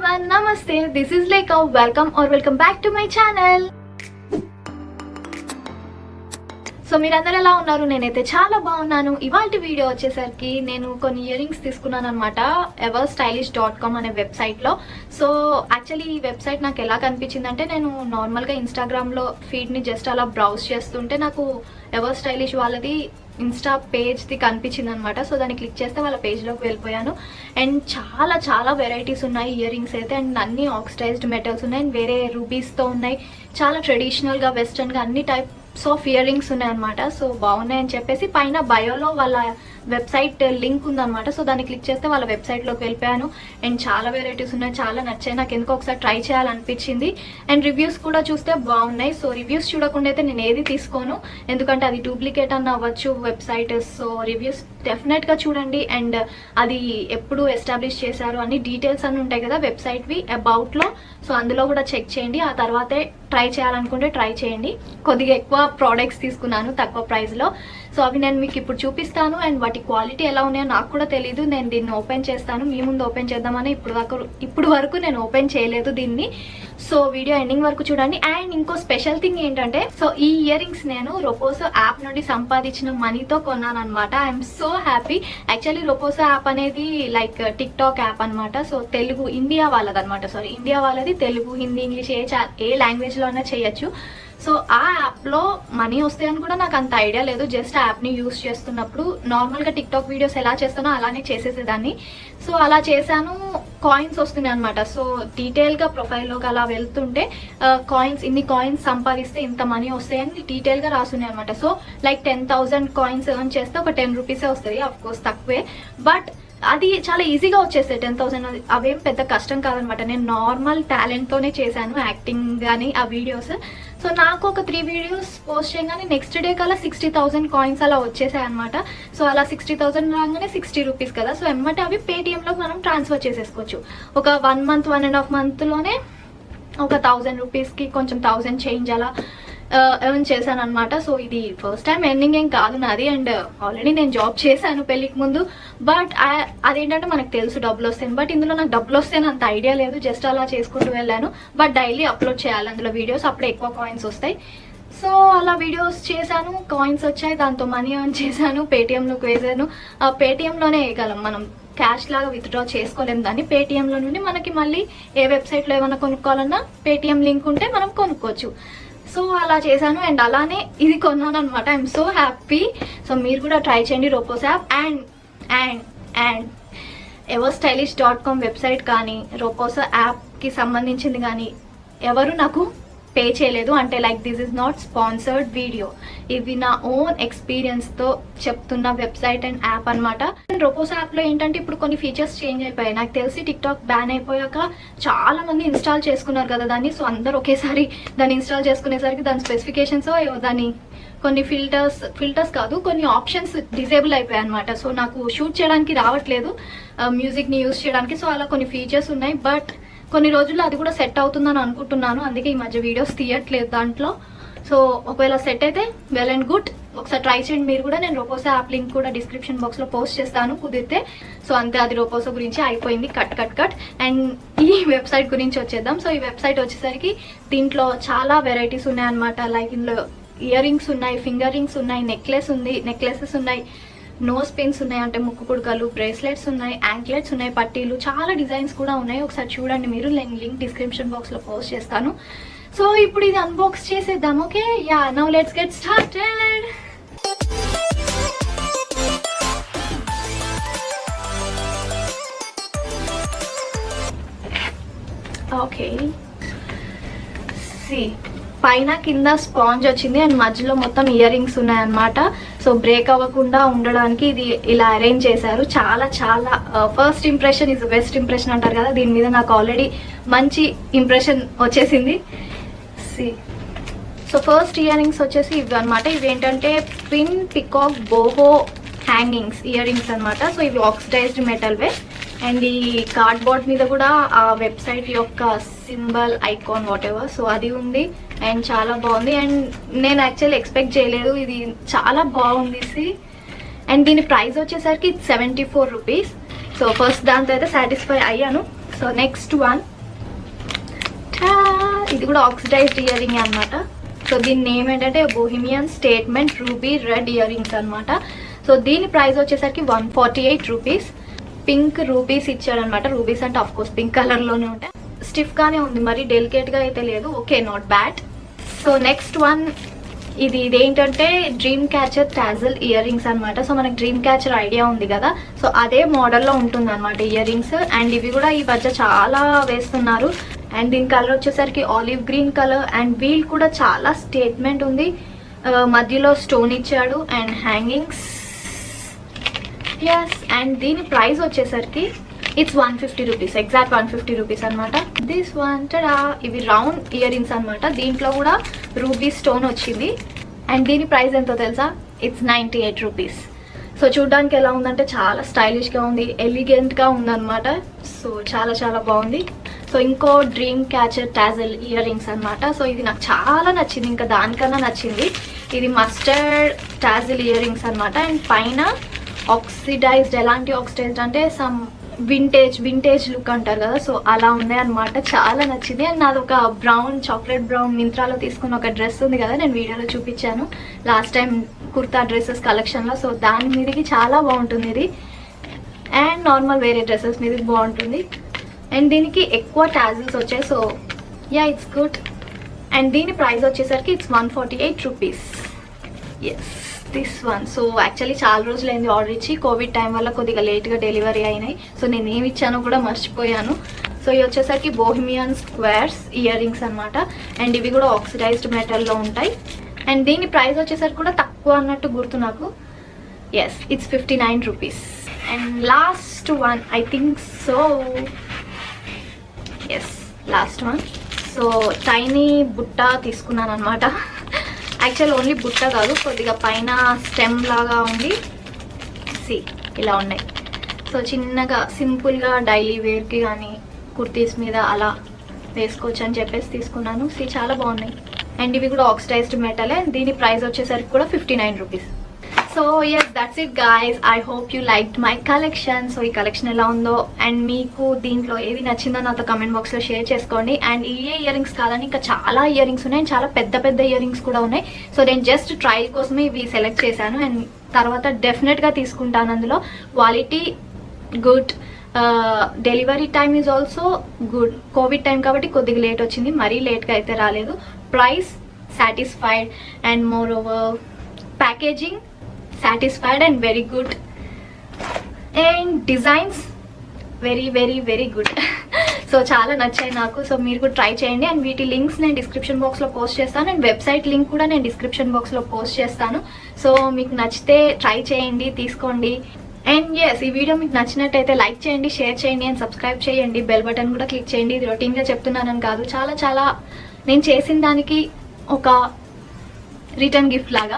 everyone, namaste. This is Lekha. Welcome back to my channel. So మీరందరూ ఎలా ఉన్నారు? నేనైతే చాలా బాగున్నాను. ఇవాల్టి వీడియో వచ్చేసరికి నేను కొన్ని ఇయర్ రింగ్స్ తీసుకున్నాను అనమాట everstylish.com అనే వెబ్సైట్లో. సో యాక్చువల్లీ ఈ వెబ్సైట్ నాకు ఎలా కనిపించింది అంటే, నేను నార్మల్గా ఇన్స్టాగ్రామ్లో ఫీడ్ని జస్ట్ అలా బ్రౌజ్ చేస్తుంటే నాకు everstylish వాళ్ళది ఇన్స్టా పేజ్ది కనిపించింది అనమాట. సో దాన్ని క్లిక్ చేస్తే వాళ్ళ పేజ్లోకి వెళ్ళిపోయాను. అండ్ చాలా వెరైటీస్ ఉన్నాయి ఇయర్ రింగ్స్ అయితే. అండ్ అన్ని ఆక్సిడైజ్డ్ మెటల్స్ ఉన్నాయి, అండ్ వేరే రూబీస్తో ఉన్నాయి. చాలా ట్రెడిషనల్గా వెస్టర్న్గా అన్ని టైప్స్ ఆఫ్ ఇయర్ రింగ్స్ ఉన్నాయన్నమాట. సో బాగున్నాయని చెప్పేసి పైన బయోలో వాళ్ళ వెబ్సైట్ లింక్ ఉందన్నమాట. సో దాన్ని క్లిక్ చేస్తే వాళ్ళ వెబ్సైట్లోకి వెళ్ళిపోయాను. అండ్ చాలా వెరైటీస్ ఉన్నాయి, చాలా నచ్చాయి. నాకు ఎందుకో ఒకసారి ట్రై చేయాలనిపించింది. అండ్ రివ్యూస్ కూడా చూస్తే బాగున్నాయి. సో రివ్యూస్ చూడకుండా అయితే నేను ఏది తీసుకోను, ఎందుకంటే అది డూప్లికేట్ అన్న అవ్వచ్చు వెబ్సైట్. సో రివ్యూస్ డెఫినెట్గా చూడండి. అండ్ అది ఎప్పుడు ఎస్టాబ్లిష్ చేశారు అన్ని డీటెయిల్స్ అన్నీ ఉంటాయి కదా వెబ్సైట్వి అబౌట్లో. సో అందులో కూడా చెక్ చేయండి. ఆ తర్వాతే ట్రై చేయాలనుకుంటే ట్రై చేయండి. కొద్దిగా ఎక్కువ ప్రోడక్ట్స్ తీసుకున్నాను తక్కువ ప్రైస్లో. సో అవి నేను మీకు ఇప్పుడు చూపిస్తాను. అండ్ వాటి క్వాలిటీ ఎలా ఉన్నాయో నాకు కూడా తెలీదు. నేను దీన్ని ఓపెన్ చేస్తాను, మీ ముందు ఓపెన్ చేద్దామని ఇప్పుడు వరకు నేను ఓపెన్ చేయలేదు దీన్ని. సో వీడియో ఎండింగ్ వరకు చూడండి. అండ్ ఇంకో స్పెషల్ థింగ్ ఏంటంటే, సో ఈ ఇయర్ రింగ్స్ నేను రొపోసో యాప్ నుండి సంపాదించిన మనీతో కొన్నాను అనమాట. I'm so happy. Actually Roposo app అనేది లైక్ టిక్ టాక్ యాప్ అనమాట. సో తెలుగు ఇండియా వాళ్ళది అనమాట. ఇండియా వాళ్ళది. తెలుగు, హిందీ, ఇంగ్లీష్ ఏ లాంగ్వేజ్లో అయినా చేయొచ్చు. సో ఆ యాప్లో మనీ వస్తాయని కూడా నాకు అంత ఐడియా లేదు. జస్ట్ ఆ యాప్ని యూస్ చేస్తున్నప్పుడు నార్మల్గా టిక్ టాక్ వీడియోస్ ఎలా చేస్తానో అలానే చేసేసేదాన్ని. సో అలా చేశాను, కాయిన్స్ వస్తున్నాయి అనమాట. సో డీటెయిల్గా ప్రొఫైల్లోకి అలా వెళ్తుంటే కాయిన్స్, ఇన్ని కాయిన్స్ సంపాదిస్తే ఇంత మనీ వస్తాయని డీటెయిల్గా రాస్తున్నాయి అనమాట. సో లైక్ 10,000 కాయిన్స్ ఎర్న్ చేస్తే ఒక 10 రూపీసే వస్తుంది. అఫ్కోర్స్ తక్కువే, బట్ అది చాలా ఈజీగా వచ్చేస్తాయి 10,000. అవేం పెద్ద కష్టం కాదనమాట. నేను నార్మల్ టాలెంట్తోనే చేశాను, యాక్టింగ్ కానీ ఆ వీడియోస్. సో నాకు ఒక 3 వీడియోస్ పోస్ట్ చేయగానే నెక్స్ట్ డే కల్లా 60,000 కాయిన్స్ అలా వచ్చేసాయి అనమాట. సో అలా 60,000 రాగానే 60 రూపీస్ కదా. సో ఎమ్మటే అవి పేటిఎంలో మనం ట్రాన్స్ఫర్ చేసేసుకోవచ్చు. ఒక 1 మంత్ 1.5 మంత్లోనే ఒక 1000 రూపీస్కి కొంచెం 1000 చేంజ్ అలా ఎర్న్ చేశాను అనమాట. సో ఇది ఫస్ట్ టైం ఎర్నింగ్ ఏం కాదు నాది. అండ్ ఆల్రెడీ నేను జాబ్ చేశాను పెళ్ళికి ముందు. బట్ అదేంటంటే మనకు తెలుసు డబ్బులు వస్తాయి, బట్ ఇందులో నాకు డబ్బులు వస్తాయని అంత ఐడియా లేదు. జస్ట్ అలా చేసుకుంటూ వెళ్ళాను. బట్ డైలీ అప్లోడ్ చేయాలి అందులో వీడియోస్, అప్పుడే ఎక్కువ కాయిన్స్ వస్తాయి. సో అలా వీడియోస్ చేశాను, కాయిన్స్ వచ్చాయి, దాంతో మనీ ఎర్న్ చేశాను, పేటిఎంలోకి వేసాను. పేటిఎంలోనే వేయగలం మనం, క్యాష్ లాగా విత్డ్రా చేసుకోలేము దాన్ని. పేటిఎంలో నుండి మనకి మళ్ళీ ఏ వెబ్సైట్లో ఏమైనా కొనుక్కోవాలన్నా పేటిఎం లింక్ ఉంటే మనం కొనుక్కోవచ్చు. సో అలా చేశాను. అండ్ అలానే ఇది కొన్నాను అనమాట. I'm so happy. సో మీరు కూడా ట్రై చేయండి Roposo app. And everstylish.com website కానీ రొపోసో యాప్కి సంబంధించింది కానీ ఎవరు నాకు పే చేయలేదు. అంటే like this is not sponsored video. ఇది నా ఓన్ ఎక్స్పీరియన్స్తో చెప్తున్న వెబ్సైట్ అండ్ యాప్ అనమాట. రొపోసో యాప్లో ఏంటంటే ఇప్పుడు కొన్ని ఫీచర్స్ చేంజ్ అయిపోయాయి. నాకు తెలిసి టిక్ టాక్ బ్యాన్ అయిపోయాక చాలా మంది ఇన్స్టాల్ చేసుకున్నారు కదా దాన్ని. సో అందరు ఒకేసారి దాన్ని ఇన్స్టాల్ చేసుకునేసరికి దాని స్పెసిఫికేషన్స్, దాని కొన్ని ఫిల్టర్స్ కాదు, కొన్ని ఆప్షన్స్ డిజేబుల్ అయిపోయాయి అనమాట. సో నాకు షూట్ చేయడానికి రావట్లేదు, మ్యూజిక్ని యూజ్ చేయడానికి. సో అలా కొన్ని ఫీచర్స్ ఉన్నాయి. బట్ కొన్ని రోజుల్లో అది కూడా సెట్ అవుతుందని అనుకుంటున్నాను. అందుకే ఈ మధ్య వీడియోస్ తీయట్లేదు దాంట్లో. సో ఒకవేళ సెట్ అయితే వెల్ అండ్ గుడ్, ఒకసారి ట్రై చేయండి మీరు కూడా. నేను రొపోసో యాప్ లింక్ కూడా డిస్క్రిప్షన్ బాక్స్లో పోస్ట్ చేస్తాను కుదిరితే. సో అంతే, అది రొపోసో గురించి అయిపోయింది. కట్. అండ్ ఈ వెబ్సైట్ గురించి వచ్చేద్దాం. సో ఈ వెబ్సైట్ వచ్చేసరికి దీంట్లో చాలా వెరైటీస్ ఉన్నాయన్నమాట. లైక్ ఇందులో ఇయర్ రింగ్స్ ఉన్నాయి, ఫింగర్ రింగ్స్ ఉన్నాయి, నెక్లెసెస్ ఉన్నాయి, నోస్ పిన్స్ ఉన్నాయి, అంటే ముక్కు పుడకలు, బ్రేస్లెట్స్ ఉన్నాయి, యాంక్లెట్స్ ఉన్నాయి, పట్టీలు, చాలా డిజైన్స్ కూడా ఉన్నాయి. ఒకసారి చూడండి మీరు, నేను లింక్ డిస్క్రిప్షన్ బాక్స్లో పోస్ట్ చేస్తాను. సో ఇప్పుడు ఇది అన్బాక్స్ చేసేద్దాం. Okay, ya, now let's get started. Okay, see పైన కింద స్పాంజ్ వచ్చింది అండ్ మధ్యలో మొత్తం ఇయర్ రింగ్స్ ఉన్నాయన్నమాట. సో బ్రేక్ అవ్వకుండా ఉండడానికి ఇది ఇలా అరేంజ్ చేశారు. చాలా first impression is best impression అంటారు కదా, దీని మీద నాకు ఆల్రెడీ మంచి ఇంప్రెషన్ వచ్చేసింది. సో ఫస్ట్ ఇయర్ రింగ్స్ వచ్చేసి ఇవి అనమాట. ఇవి ఏంటంటే pin peacock boho hangings ear rings అనమాట. సో ఇవి ఆక్సిడైజ్డ్ మెటల్వే. అండ్ ఈ కార్డ్బోర్డ్ మీద కూడా ఆ వెబ్సైట్ యొక్క symbol, icon, what ever, so అది ఉంది. అండ్ చాలా బాగుంది. అండ్ నేను యాక్చువల్లీ ఎక్స్పెక్ట్ చేయలేదు, ఇది చాలా బాగుంది. అండ్ దీని ప్రైస్ వచ్చేసరికి 74 రూపీస్. సో ఫస్ట్ దాంతో అయితే సాటిస్ఫై అయ్యాను. సో నెక్స్ట్ వన్ ఇది కూడా ఆక్సిడైజ్డ్ ఇయర్ రింగ్ అనమాట. సో దీని నేమ్ ఏంటంటే bohemian statement ruby red ear rings అనమాట. సో దీని ప్రైస్ వచ్చేసరికి 148 రూపీస్. పింక్ రూబీస్ ఇచ్చాడనమాట. రూబీస్ అంటే ఆఫ్ కోర్స్ పింక్ కలర్లోనే ఉంటాయి. స్టిఫ్గానే ఉంది, మరి డెలికేట్గా అయితే లేదు. Okay, not bad. So next one ఇదేంటంటే dream catcher tassel ear rings అనమాట. సో మనకి డ్రీమ్ క్యాచర్ ఐడియా ఉంది కదా, సో అదే మోడల్లో ఉంటుంది అనమాట ఇయర్ రింగ్స్. అండ్ ఇవి కూడా ఈ మధ్య చాలా వేస్తున్నారు. అండ్ దీని కలర్ వచ్చేసరికి ఆలివ్ గ్రీన్ కలర్. అండ్ వీల్ కూడా చాలా స్టేట్మెంట్ ఉంది. మధ్యలో స్టోన్ ఇచ్చాడు అండ్ హ్యాంగింగ్స్. ఎస్. అండ్ దీని ప్రైస్ వచ్చేసరికి ఇట్స్ 150 రూపీస్, ఎగ్జాక్ట్ 150 రూపీస్ అనమాట. దిస్ వన్ టడా, ఇవి రౌండ్ ఇయర్ రింగ్స్ అనమాట. దీంట్లో కూడా రూబీ స్టోన్ వచ్చింది. అండ్ దీని ప్రైస్ ఎంతో తెలుసా? It's 98 rupees. సో చూడడానికి ఎలా ఉందంటే చాలా స్టైలిష్గా ఉంది, ఎలిగెంట్గా ఉందన్నమాట. సో చాలా చాలా బాగుంది. సో ఇంకో dream catcher tassel ear rings అనమాట. సో ఇది నాకు చాలా నచ్చింది, ఇంకా దానికన్నా నచ్చింది. ఇది మస్టర్డ్ టాజల్ ఇయర్ రింగ్స్ అనమాట. అండ్ పైన ఆక్సిడైజ్డ్, ఎలాంటి ఆక్సిడైజ్డ్ అంటే సమ్ వింటేజ్ లుక్ అంటారు కదా, సో అలా ఉన్నాయి అనమాట. చాలా నచ్చింది. అండ్ నాది ఒక బ్రౌన్, చాక్లెట్ బ్రౌన్ మింత్రాలో తీసుకున్న ఒక డ్రెస్ ఉంది కదా, నేను వీడియోలో చూపించాను లాస్ట్ టైం కుర్తా డ్రెస్సెస్ కలెక్షన్లో. సో దాని మీదకి చాలా బాగుంటుంది ఇది. అండ్ నార్మల్ వేరే డ్రెస్సెస్ మీదకి బాగుంటుంది. అండ్ దీనికి ఎక్కువ టాజిల్స్ వచ్చాయి. So ya, it's good. And దీని ప్రైస్ వచ్చేసరికి it's 148 rupees. Yes, this one. So actually చాలా రోజులైంది ఆర్డర్ ఇచ్చి, కోవిడ్ టైం వల్ల కొద్దిగా లేట్గా డెలివరీ అయినాయి. సో నేను ఏమి ఇచ్చానో కూడా మర్చిపోయాను. సో ఇవి వచ్చేసరికి బోహిమియన్ స్క్వేర్స్ ఇయర్ రింగ్స్ అనమాట. అండ్ ఇవి కూడా ఆక్సిడైజ్డ్ మెటల్లో ఉంటాయి. అండ్ దీని ప్రైస్ వచ్చేసరికి కూడా తక్కువ అన్నట్టు గుర్తు నాకు. Yes, it's 59 rupees. And last one I think so, yes last one. So tiny బుట్ట తీసుకున్నాను అనమాట. యాక్చువల్ ఓన్లీ బుట్ట కాదు, కొద్దిగా పైన స్టెమ్ లాగా ఉంది. సి ఇలా ఉన్నాయి. సో చిన్నగా సింపుల్గా డైలీ వేర్కి కానీ కుర్తీస్ మీద అలా వేసుకోవచ్చు అని చెప్పేసి తీసుకున్నాను. సి చాలా బాగున్నాయి. అండ్ ఇవి కూడా ఆక్సిడైజ్డ్ మెటలే. దీని ప్రైస్ వచ్చేసరికి కూడా 59 rupees. So yes, that's it guys. I hope you liked my collection. So ఈ కలెక్షన్ ఎలా ఉందో అండ్ మీకు దీంట్లో ఏది నచ్చిందో నాతో కమెంట్ బాక్స్లో షేర్ చేసుకోండి. అండ్ ఈ ఇయర్ రింగ్స్ కాదని ఇంకా చాలా ఇయర్ రింగ్స్ ఉన్నాయి, చాలా పెద్ద పెద్ద ఇయర్ రింగ్స్ కూడా ఉన్నాయి. సో నేను జస్ట్ ట్రయల్ కోసమే ఇవి సెలెక్ట్ చేశాను. అండ్ తర్వాత డెఫినెట్గా తీసుకుంటాను. అందులో quality good, delivery time is also good. Covid time కాబట్టి కొద్దిగా లేట్ వచ్చింది, మరీ లేట్గా అయితే రాలేదు. Price satisfied and more over packaging satisfied and very good. And designs very very very good. So చాలా నచ్చాయి నాకు. సో మీరు కూడా ట్రై చేయండి. అండ్ వీటి లింక్స్ నేను డిస్క్రిప్షన్ బాక్స్లో పోస్ట్ చేస్తాను. అండ్ వెబ్సైట్ లింక్ కూడా నేను డిస్క్రిప్షన్ బాక్స్లో పోస్ట్ చేస్తాను. సో మీకు నచ్చితే ట్రై చేయండి, తీసుకోండి. అండ్ ఎస్, ఈ వీడియో మీకు నచ్చినట్టయితే లైక్ చేయండి, షేర్ చేయండి అండ్ సబ్స్క్రైబ్ చేయండి. బెల్ బటన్ కూడా క్లిక్ చేయండి. ఇది రొటీన్గా చెప్తున్నానని కాదు, చాలా చాలా నేను చేసిన దానికి ఒక రిటర్న్ గిఫ్ట్ లాగా.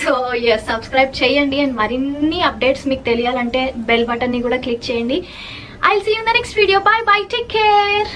సో ఎస్, సబ్స్క్రైబ్ చేయండి. అండ్ మరిన్ని అప్డేట్స్ మీకు తెలియాలంటే బెల్ బటన్ని కూడా క్లిక్ చేయండి. I'll see you in the next video. Bye bye, take care.